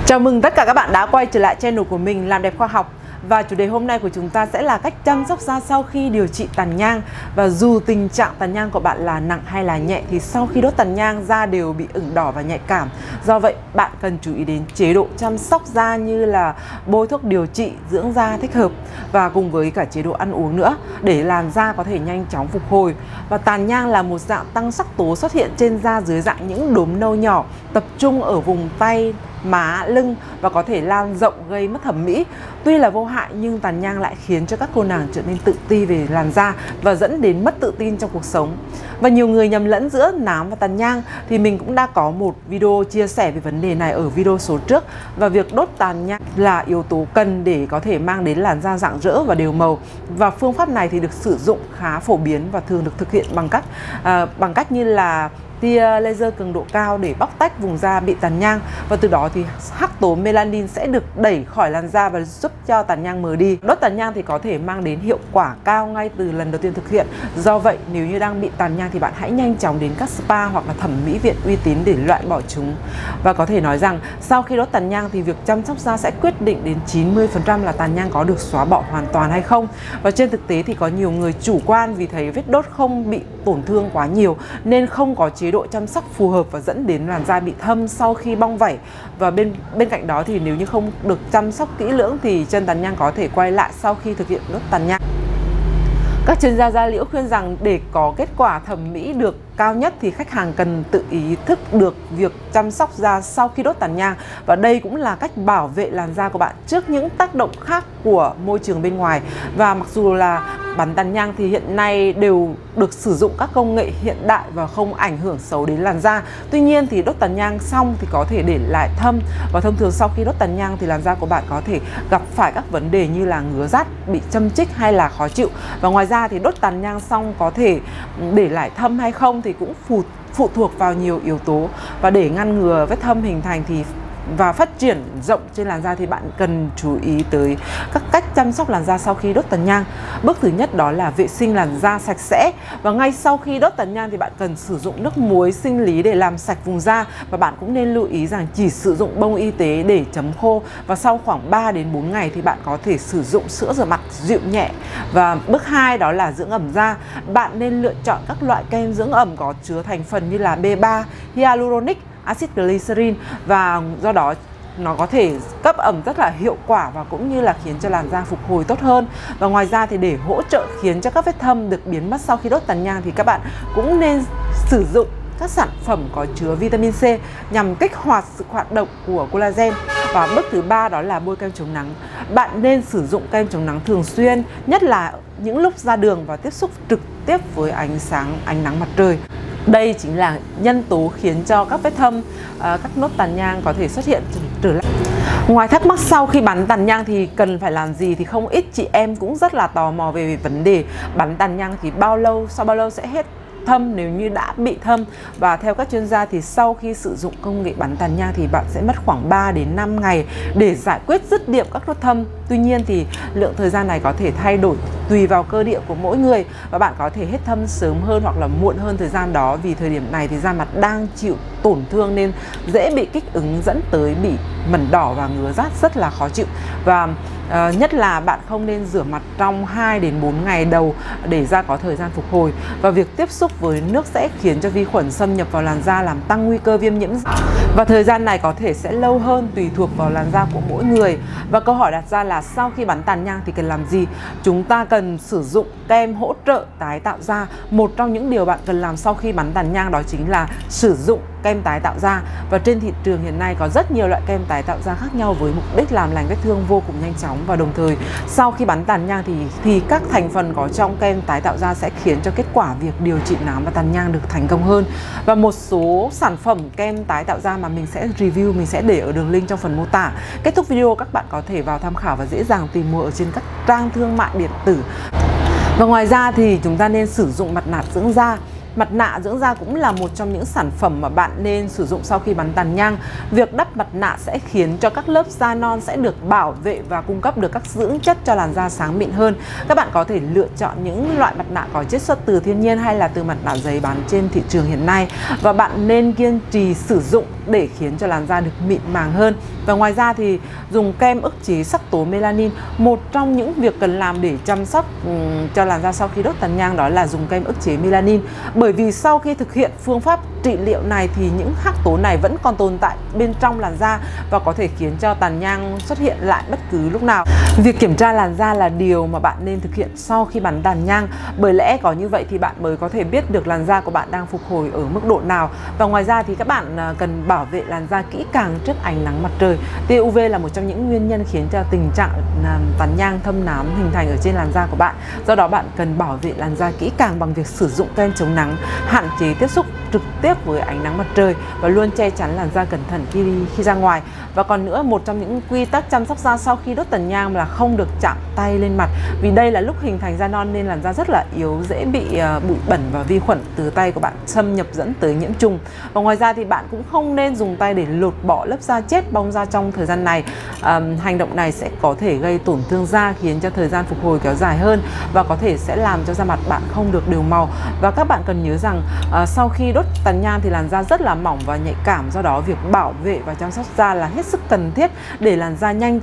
Chào mừng tất cả các bạn đã quay trở lại channel của mình Làm Đẹp Khoa Học. Và chủ đề hôm nay của chúng ta sẽ là cách chăm sóc da sau khi điều trị tàn nhang. Và dù tình trạng tàn nhang của bạn là nặng hay là nhẹ thì sau khi đốt tàn nhang da đều bị ửng đỏ và nhạy cảm. Do vậy bạn cần chú ý đến chế độ chăm sóc da như là bôi thuốc điều trị, dưỡng da thích hợp và cùng với cả chế độ ăn uống nữa để làn da có thể nhanh chóng phục hồi. Và tàn nhang là một dạng tăng sắc tố xuất hiện trên da dưới dạng những đốm nâu nhỏ tập trung ở vùng tay, má, lưng và có thể lan rộng gây mất thẩm mỹ. Tuy là vô hại nhưng tàn nhang lại khiến cho các cô nàng trở nên tự ti về làn da và dẫn đến mất tự tin trong cuộc sống. Và nhiều người nhầm lẫn giữa nám và tàn nhang thì mình cũng đã có một video chia sẻ về vấn đề này ở video số trước. Và việc đốt tàn nhang là yếu tố cần để có thể mang đến làn da rạng rỡ và đều màu. Và phương pháp này thì được sử dụng khá phổ biến và thường được thực hiện bằng cách như là tia laser cường độ cao để bóc tách vùng da bị tàn nhang, và từ đó thì hắc tố melanin sẽ được đẩy khỏi làn da và giúp cho tàn nhang mờ đi. Đốt tàn nhang thì có thể mang đến hiệu quả cao ngay từ lần đầu tiên thực hiện. Do vậy nếu như đang bị tàn nhang thì bạn hãy nhanh chóng đến các spa hoặc là thẩm mỹ viện uy tín để loại bỏ chúng. Và có thể nói rằng sau khi đốt tàn nhang thì việc chăm sóc da sẽ quyết định đến 90% là tàn nhang có được xóa bỏ hoàn toàn hay không. Và trên thực tế thì có nhiều người chủ quan vì thấy vết đốt không bị tổn thương quá nhiều nên không có chế độ chăm sóc phù hợp và dẫn đến làn da bị thâm sau khi bong vảy. Và bên cạnh đó thì nếu như không được chăm sóc kỹ lưỡng thì chân tàn nhang có thể quay lại sau khi thực hiện đốt tàn nhang. Các chuyên gia da liễu khuyên rằng để có kết quả thẩm mỹ được cao nhất thì khách hàng cần tự ý thức được việc chăm sóc da sau khi đốt tàn nhang, và đây cũng là cách bảo vệ làn da của bạn trước những tác động khác của môi trường bên ngoài. Và mặc dù là bắn tàn nhang thì hiện nay đều được sử dụng các công nghệ hiện đại và không ảnh hưởng xấu đến làn da. Tuy nhiên thì đốt tàn nhang xong thì có thể để lại thâm, và thông thường sau khi đốt tàn nhang thì làn da của bạn có thể gặp phải các vấn đề như là ngứa rát, bị châm chích hay là khó chịu. Và ngoài ra thì đốt tàn nhang xong có thể để lại thâm hay không thì cũng phụ thuộc vào nhiều yếu tố. Và để ngăn ngừa vết thâm hình thành và phát triển rộng trên làn da thì bạn cần chú ý tới các cách chăm sóc làn da sau khi đốt tàn nhang. Bước thứ nhất đó là vệ sinh làn da sạch sẽ. Và ngay sau khi đốt tàn nhang thì bạn cần sử dụng nước muối sinh lý để làm sạch vùng da. Và bạn cũng nên lưu ý rằng chỉ sử dụng bông y tế để chấm khô. Và sau khoảng 3 đến 4 ngày thì bạn có thể sử dụng sữa rửa mặt dịu nhẹ. Và bước 2 đó là dưỡng ẩm da. Bạn nên lựa chọn các loại kem dưỡng ẩm có chứa thành phần như là B3, hyaluronic, axit glycerin, và do đó nó có thể cấp ẩm rất là hiệu quả và cũng như là khiến cho làn da phục hồi tốt hơn. Và ngoài ra thì để hỗ trợ khiến cho các vết thâm được biến mất sau khi đốt tàn nhang thì các bạn cũng nên sử dụng các sản phẩm có chứa vitamin C nhằm kích hoạt sự hoạt động của collagen. Và bước thứ 3 đó là bôi kem chống nắng. Bạn nên sử dụng kem chống nắng thường xuyên, nhất là những lúc ra đường và tiếp xúc trực tiếp với ánh nắng mặt trời. Đây chính là nhân tố khiến cho các vết thâm, các nốt tàn nhang có thể xuất hiện trở lại. Ngoài thắc mắc sau khi bắn tàn nhang thì cần phải làm gì thì không ít chị em cũng rất là tò mò về vấn đề bắn tàn nhang thì sau bao lâu sẽ hết thâm nếu như đã bị thâm. Và theo các chuyên gia thì sau khi sử dụng công nghệ bắn tàn nhang thì bạn sẽ mất khoảng 3 đến 5 ngày để giải quyết dứt điểm các nốt thâm. Tuy nhiên thì lượng thời gian này có thể thay đổi tùy vào cơ địa của mỗi người, và bạn có thể hết thâm sớm hơn hoặc là muộn hơn thời gian đó, vì thời điểm này thì da mặt đang chịu tổn thương nên dễ bị kích ứng dẫn tới bị mẩn đỏ và ngứa rát rất là khó chịu. Và nhất là bạn không nên rửa mặt trong 2 đến 4 ngày đầu để da có thời gian phục hồi. Và việc tiếp xúc với nước sẽ khiến cho vi khuẩn xâm nhập vào làn da, làm tăng nguy cơ viêm nhiễm. Và thời gian này có thể sẽ lâu hơn tùy thuộc vào làn da của mỗi người. Và câu hỏi đặt ra là sau khi bắn tàn nhang thì cần làm gì? Chúng ta cần sử dụng kem hỗ trợ tái tạo da. Một trong những điều bạn cần làm sau khi bắn tàn nhang đó chính là sử dụng kem tái tạo da. Và trên thị trường hiện nay có rất nhiều loại kem tái tạo da khác nhau với mục đích làm lành vết thương vô cùng nhanh chóng. Và đồng thời sau khi bắn tàn nhang thì các thành phần có trong kem tái tạo da sẽ khiến cho kết quả việc điều trị nám và tàn nhang được thành công hơn. Và một số sản phẩm kem tái tạo da mà mình sẽ review mình sẽ để ở đường link trong phần mô tả. Kết thúc video các bạn có thể vào tham khảo và dễ dàng tìm mua ở trên các trang thương mại điện tử. Và ngoài ra thì chúng ta nên sử dụng mặt nạ dưỡng da. Mặt nạ dưỡng da cũng là một trong những sản phẩm mà bạn nên sử dụng sau khi bắn tàn nhang. Việc đắp mặt nạ sẽ khiến cho các lớp da non sẽ được bảo vệ và cung cấp được các dưỡng chất cho làn da sáng mịn hơn. Các bạn có thể lựa chọn những loại mặt nạ có chiết xuất từ thiên nhiên hay là từ mặt nạ giấy bán trên thị trường hiện nay, và bạn nên kiên trì sử dụng để khiến cho làn da được mịn màng hơn. Và ngoài ra thì dùng kem ức chế sắc tố melanin. Một trong những việc cần làm để chăm sóc cho làn da sau khi đốt tàn nhang đó là dùng kem ức chế melanin. Bởi vì sau khi thực hiện phương pháp trị liệu này thì những hắc tố này vẫn còn tồn tại bên trong làn da và có thể khiến cho tàn nhang xuất hiện lại bất cứ lúc nào. Việc kiểm tra làn da là điều mà bạn nên thực hiện sau khi bắn tàn nhang, bởi lẽ có như vậy thì bạn mới có thể biết được làn da của bạn đang phục hồi ở mức độ nào. Và ngoài ra thì các bạn cần bảo vệ làn da kỹ càng trước ánh nắng mặt trời. Tia UV là một trong những nguyên nhân khiến cho tình trạng tàn nhang thâm nám hình thành ở trên làn da của bạn. Do đó bạn cần bảo vệ làn da kỹ càng bằng việc sử dụng kem chống nắng, hạn chế tiếp xúc trực tiếp với ánh nắng mặt trời và luôn che chắn làn da cẩn thận khi ra ngoài. Và còn nữa, một trong những quy tắc chăm sóc da sau khi đốt tàn nhang là không được chạm tay lên mặt, vì đây là lúc hình thành da non nên làn da rất là yếu, dễ bị bụi bẩn và vi khuẩn từ tay của bạn xâm nhập dẫn tới nhiễm trùng. Và ngoài ra thì bạn cũng không nên dùng tay để lột bỏ lớp da chết, bong da trong thời gian này. Hành động này sẽ có thể gây tổn thương da, khiến cho thời gian phục hồi kéo dài hơn và có thể sẽ làm cho da mặt bạn không được đều màu. Và các bạn cần nhớ rằng sau khi đốt tàn nhang thì làn da rất là mỏng và nhạy cảm, do đó việc bảo vệ và chăm sóc da là hết sức cần thiết để làn da nhanh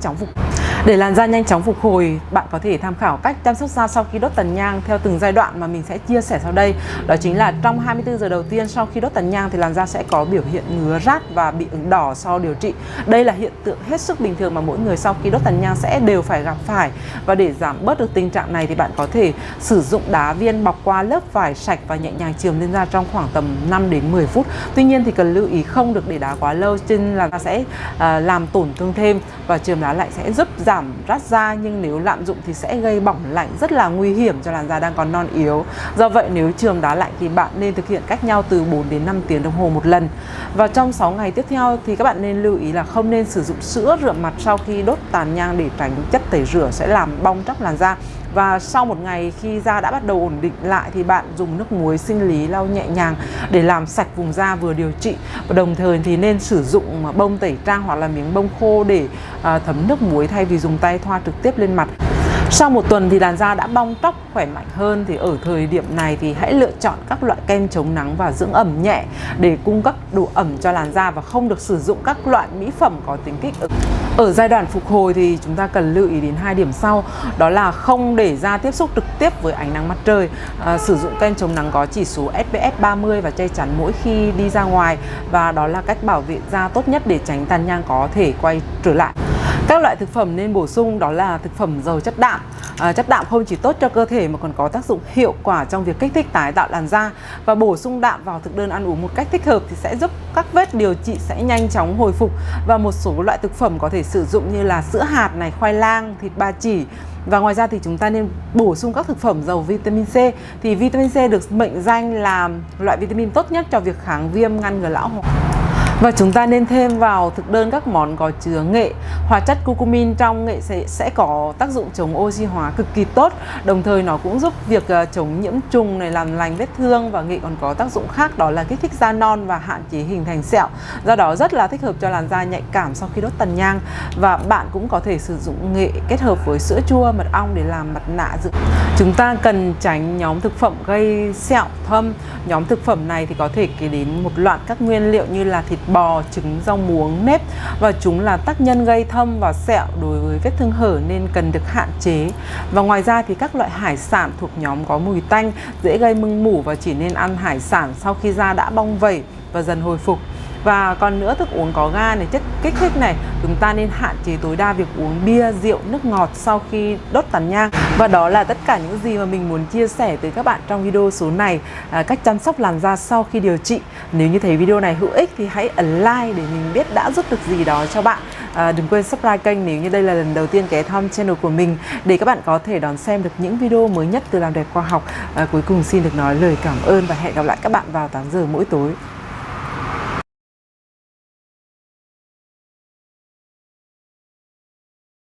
chóng phục hồi. Bạn có thể tham khảo cách chăm sóc da sau khi đốt tàn nhang theo từng giai đoạn mà mình sẽ chia sẻ sau đây. Đó chính là trong 24 giờ đầu tiên sau khi đốt tàn nhang thì làn da sẽ có biểu hiện ngứa rát và bị ửng đỏ sau điều trị. Đây là hiện tượng hết sức bình thường mà mỗi người sau khi đốt tàn nhang sẽ đều phải gặp phải. Và để giảm bớt được tình trạng này thì bạn có thể sử dụng đá viên bọc qua lớp vải sạch và nhẹ nhàng chườm lên da trong khoảng tầm 5 đến 10 phút. Tuy nhiên thì cần lưu ý không được để đá quá lâu, trên là sẽ làm tổn thương thêm, và chườm đá lạnh sẽ giúp giảm rát da, nhưng nếu lạm dụng thì sẽ gây bỏng lạnh rất là nguy hiểm cho làn da đang còn non yếu. Do vậy nếu chườm đá lạnh thì bạn nên thực hiện cách nhau từ 4 đến 5 tiếng đồng hồ một lần. Và trong 6 ngày tiếp theo thì các bạn nên lưu ý là không nên sử dụng sữa rửa mặt sau khi đốt tàn nhang để tránh chất tẩy rửa sẽ làm bong tróc làn da. Và sau một ngày khi da đã bắt đầu ổn định lại thì bạn dùng nước muối sinh lý lau nhẹ nhàng để làm sạch vùng da vừa điều trị. Và đồng thời thì nên sử dụng bông tẩy trang hoặc là miếng bông khô để thấm nước muối thay vì dùng tay thoa trực tiếp lên mặt. Sau một tuần thì làn da đã bong tróc khỏe mạnh hơn thì ở thời điểm này thì hãy lựa chọn các loại kem chống nắng và dưỡng ẩm nhẹ để cung cấp độ ẩm cho làn da, và không được sử dụng các loại mỹ phẩm có tính kích ứng. Ở giai đoạn phục hồi thì chúng ta cần lưu ý đến 2 điểm sau, đó là không để da tiếp xúc trực tiếp với ánh nắng mặt trời, sử dụng kem chống nắng có chỉ số SPF 30 và che chắn mỗi khi đi ra ngoài, và đó là cách bảo vệ da tốt nhất để tránh tàn nhang có thể quay trở lại. Các loại thực phẩm nên bổ sung đó là thực phẩm giàu chất đạm. Chất đạm không chỉ tốt cho cơ thể mà còn có tác dụng hiệu quả trong việc kích thích tái tạo làn da, và bổ sung đạm vào thực đơn ăn uống một cách thích hợp thì sẽ giúp các vết điều trị sẽ nhanh chóng hồi phục. Và một số loại thực phẩm có thể sử dụng như là sữa hạt này, khoai lang, thịt ba chỉ. Và ngoài ra thì chúng ta nên bổ sung các thực phẩm giàu vitamin C. Thì vitamin C được mệnh danh là loại vitamin tốt nhất cho việc kháng viêm, ngăn ngừa lão hóa. Và chúng ta nên thêm vào thực đơn các món có chứa nghệ. Hoạt chất curcumin trong nghệ sẽ có tác dụng chống oxy hóa cực kỳ tốt. Đồng thời nó cũng giúp việc chống nhiễm trùng này, làm lành vết thương, và nghệ còn có tác dụng khác đó là kích thích da non và hạn chế hình thành sẹo. Do đó rất là thích hợp cho làn da nhạy cảm sau khi đốt tàn nhang. Và bạn cũng có thể sử dụng nghệ kết hợp với sữa chua, mật ong để làm mặt nạ dưỡng. Chúng ta cần tránh nhóm thực phẩm gây sẹo thâm. Nhóm thực phẩm này thì có thể kể đến một loạt các nguyên liệu như là thịt bò, trứng, rau muống, nếp, và chúng là tác nhân gây thâm và sẹo đối với vết thương hở nên cần được hạn chế. Và ngoài ra thì các loại hải sản thuộc nhóm có mùi tanh, dễ gây mưng mủ, và chỉ nên ăn hải sản sau khi da đã bong vẩy và dần hồi phục. Và còn nữa, thức uống có ga này, chất kích thích này, chúng ta nên hạn chế tối đa việc uống bia, rượu, nước ngọt sau khi đốt tàn nhang. Và đó là tất cả những gì mà mình muốn chia sẻ tới các bạn trong video số này, cách chăm sóc làn da sau khi điều trị. Nếu như thấy video này hữu ích thì hãy ấn like để mình biết đã giúp được gì đó cho bạn. Đừng quên subscribe kênh nếu như đây là lần đầu tiên ghé thăm channel của mình, để các bạn có thể đón xem được những video mới nhất từ Làm Đẹp Khoa Học. Cuối cùng xin được nói lời cảm ơn và hẹn gặp lại các bạn vào 8 giờ mỗi tối.